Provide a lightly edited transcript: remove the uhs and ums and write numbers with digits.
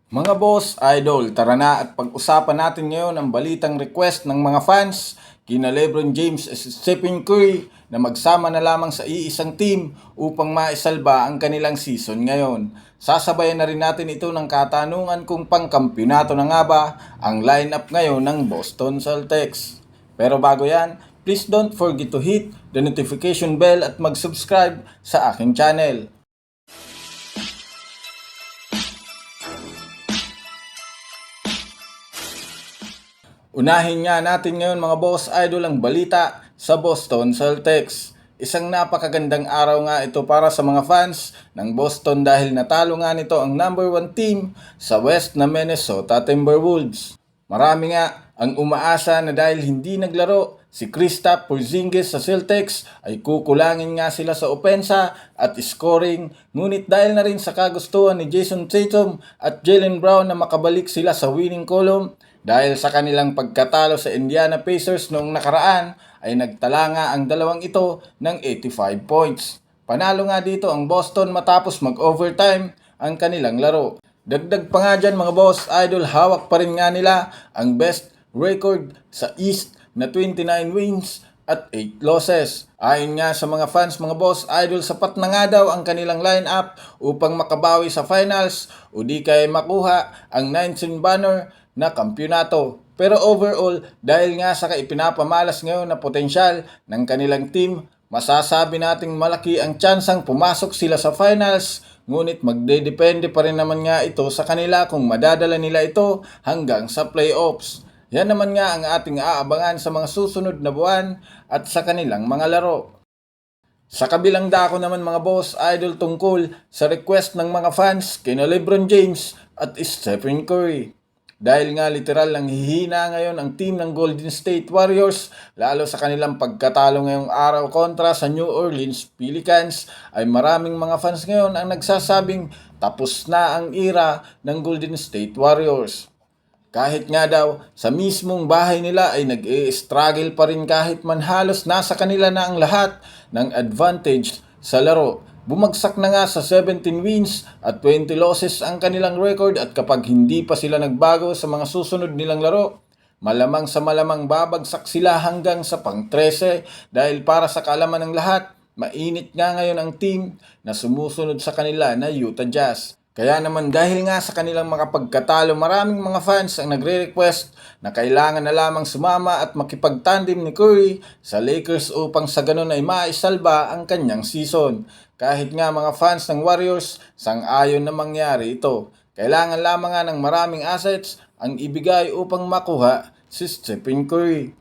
Mga boss, idol, tara na at pag-usapan natin ngayon ang balitang request ng mga fans kina LeBron James at Stephen Curry na magsama na lamang sa iisang team upang maisalba ang kanilang season ngayon. Sasabayan na rin natin ito ng katanungan kung pangkampyonato na nga ba ang lineup ngayon ng Boston Celtics. Pero bago yan, please don't forget to hit the notification bell at mag-subscribe sa aking channel. Unahin nga natin ngayon mga boss idol ang balita sa Boston Celtics. Isang napakagandang araw nga ito para sa mga fans ng Boston dahil natalo nga nito ang number 1 team sa West na Minnesota Timberwolves. Marami nga ang umaasa na dahil hindi naglaro si Kristaps Porzingis sa Celtics ay kukulangin nga sila sa opensa at scoring, ngunit dahil na rin sa kagustuhan ni Jason Tatum at Jaylen Brown na makabalik sila sa winning column dahil sa kanilang pagkatalo sa Indiana Pacers noong nakaraan ay nagtala nga ang dalawang ito ng 85 points. Panalo nga dito ang Boston matapos mag-overtime ang kanilang laro. Dagdag pa nga dyan mga boss idol, hawak pa rin nga nila ang best record sa East na 29 wins at 8 losses. Ayon nga sa mga fans mga boss idol, sapat na nga daw ang kanilang lineup upang makabawi sa finals o di kaya makuha ang 19 banner na kampyonato. Pero overall, dahil nga sa ipinapamalas ngayon na potensyal ng kanilang team, masasabi nating malaki ang tsansang pumasok sila sa finals, ngunit magdedepende pa rin naman nga ito sa kanila kung madadala nila ito hanggang sa playoffs. Yan naman nga ang ating aabangan sa mga susunod na buwan at sa kanilang mga laro. Sa kabilang dako naman mga boss idol tungkol sa request ng mga fans kina LeBron James at Stephen Curry. Dahil nga literal lang hihina ngayon ang team ng Golden State Warriors lalo sa kanilang pagkatalo ngayong araw kontra sa New Orleans Pelicans, ay maraming mga fans ngayon ang nagsasabing tapos na ang era ng Golden State Warriors. Kahit nga daw sa mismong bahay nila ay nag-i-struggle pa rin kahit man halos nasa kanila na ang lahat ng advantage sa laro. Bumagsak na nga sa 17 wins at 20 losses ang kanilang record at kapag hindi pa sila nagbago sa mga susunod nilang laro, malamang sa malamang babagsak sila hanggang sa pang-13 dahil para sa kaalaman ng lahat, mainit nga ngayon ang team na sumusunod sa kanila na Utah Jazz. Kaya naman dahil nga sa kanilang mga pagkatalo, maraming mga fans ang nagre-request na kailangan na lamang sumama at makipagtandem ni Curry sa Lakers upang sa ganun ay maisalba ang kanyang season. Kahit nga mga fans ng Warriors, sang-ayon na mangyari ito. Kailangan lamang nga ng maraming assets ang ibigay upang makuha si Stephen Curry.